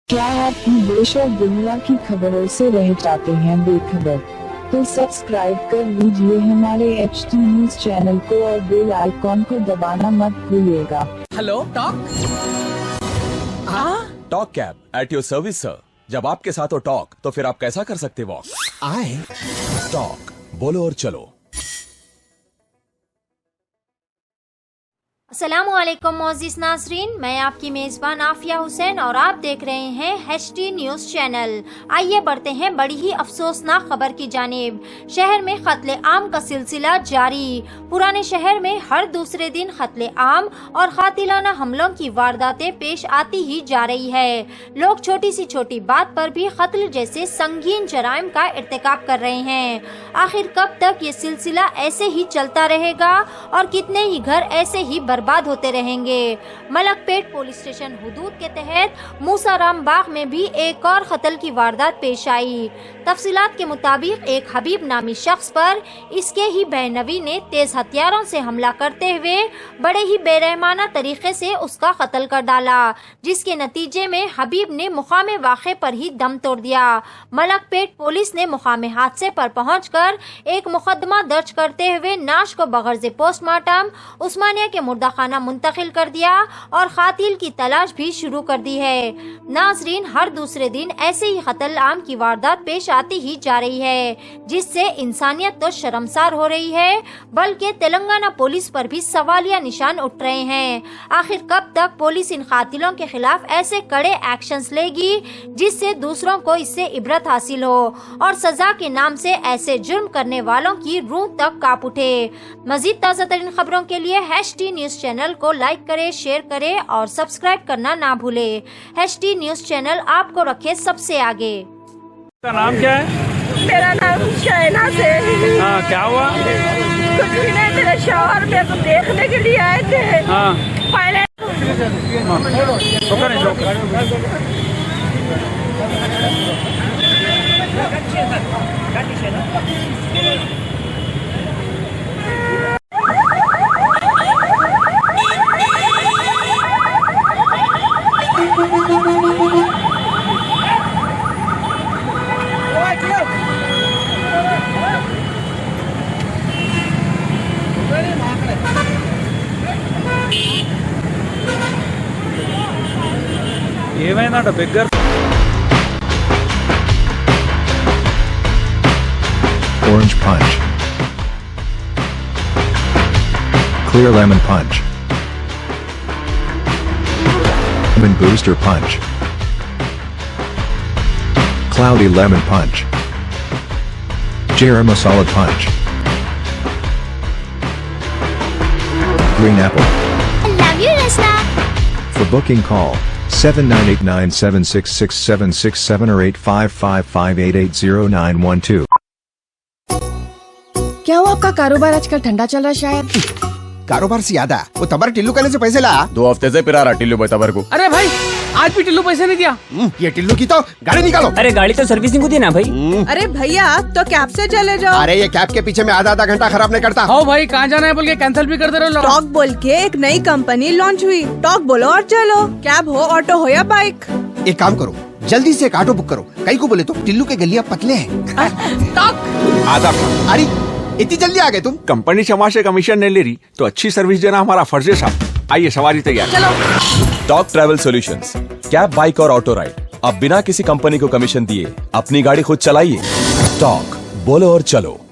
क्या आप देश और दुनिया की खबरों से रह जाते हैं बेखबर? तो सब्सक्राइब कर लीजिए हमारे HT न्यूज चैनल को और बेल आइकॉन को दबाना मत भूलिएगा। Hello talk. Talk cab at your service sir. जब आपके साथ हो टॉक तो फिर आप कैसा कर सकते वॉक? आए टॉक बोलो और चलो। अस्सलामुअलैकुम मोअज़्ज़िज़ नाज़रीन, मैं आपकी मेज़बान आफिया हुसैन और आप देख रहे हैं HT न्यूज़ चैनल। आइए बढ़ते हैं बड़ी ही अफसोसनाक खबर की जानिब। शहर में कत्ले आम का सिलसिला जारी। पुराने शहर में हर दूसरे दिन कत्ले आम और कातिलाना हमलों की वारदातें पेश आती ही जा रही है। लोग छोटी सी छोटी बात पर भी कत्ल जैसे संगीन जराइम का इर्तिकाब कर रहे हैं। आखिर कब तक ये सिलसिला ऐसे ही चलता रहेगा और कितने ही घर ऐसे ही बर्बाद होते रहेंगे? मलकपेट पुलिस स्टेशन हुदूद के तहत मूसाराम बाग में भी एक और कत्ल की वारदात पेश आई। तफसीलात के मुताबिक एक हबीब नामी शख्स पर इसके ही बहनवी ने तेज हथियारों से हमला करते हुए बड़े ही बेरहमाना तरीके से उसका कत्ल कर डाला, जिसके नतीजे में हबीब ने मुकामे वाक़े पर ही दम तोड़ दिया। मलकपेट पुलिस ने मुकामे हादसे पर पहुंचकर एक मुकदमा दर्ज करते हुए नाश को बगैर पोस्टमार्टम उस्मानिया के मुर्दाखाना मुंतकिल कर दिया और कातिल की तलाश भी शुरू कर दी है। नाजरीन, हर दूसरे दिन ऐसे ही कत्ल आम की वारदात पेश आती ही जा रही है, जिससे इंसानियत तो शर्मसार हो रही है, बल्कि तेलंगाना पुलिस पर भी सवालिया निशान उठ रहे हैं। आखिर कब तक पुलिस इन कातिलों के खिलाफ ऐसे कड़े एक्शंस लेगी जिससे दूसरों को इससे इबरत हासिल हो और सजा के नाम से ऐसे जुर्म करने वालों की रूह तक कांप उठे। मजीद ताज़ा तरीन खबरों के लिए HT न्यूज चैनल को लाइक करें, शेयर करें और सब्सक्राइब करना ना भूले। HT न्यूज चैनल आपको रखे सबसे आगे। का नाम क्या है? मेरा नाम शहनाज है। हाँ, क्या हुआ? कुछ भी नहीं, मेरे शौहर मेरे को देखने के लिए आए थे। हाँ, पहले ఏమైందంట beggar? Orange punch. Clear lemon punch. Lemon booster punch. Cloudy lemon punch. Garam masala punch. Green apple. I love you, Rasna. For booking call 7989766767 or 8555880912. क्या हुआ आपका कारोबार आजकल ठंडा चल रहा है शायद? कारोबार से याद आया, वो तबर टिल्लू कहने से पैसे ला। 2 हफ्ते से पिरा रहा टिल्लू भाई तबर को। अरे भाई, आज भी टिल्लू पैसे नहीं दिया। ये टिल्लू की तो गाड़ी निकालो। अरे गाड़ी तो सर्विसिंग को दी ना भाई। अरे भैया, तो कैब से चले जाओ। अरे ये कैब के पीछे में आधा घंटा खराब नहीं करता। हाँ भाई, कहाँ जाना है बोल के कैंसिल भी कर दे रहे हो। टॉक बोल के एक नई कंपनी लॉन्च हुई। टॉक बोलो और चलो। कैब हो, ऑटो हो या बाइक। एक काम करो, जल्दी से एक ऑटो बुक करो। कई को बोले तो टिल्लू के गलियां पतले हैं। आधा अरे इतनी जल्दी आ गए तुम? कंपनी क्षमा से कमीशन नहीं ले रही तो अच्छी सर्विस देना हमारा फर्ज है साहब। आइए, सवारी तैयार। चलो। Talk travel solutions, cab, bike और ऑटो राइड। अब बिना किसी कंपनी को कमीशन दिए अपनी गाड़ी खुद चलाइए। टॉक बोलो और चलो।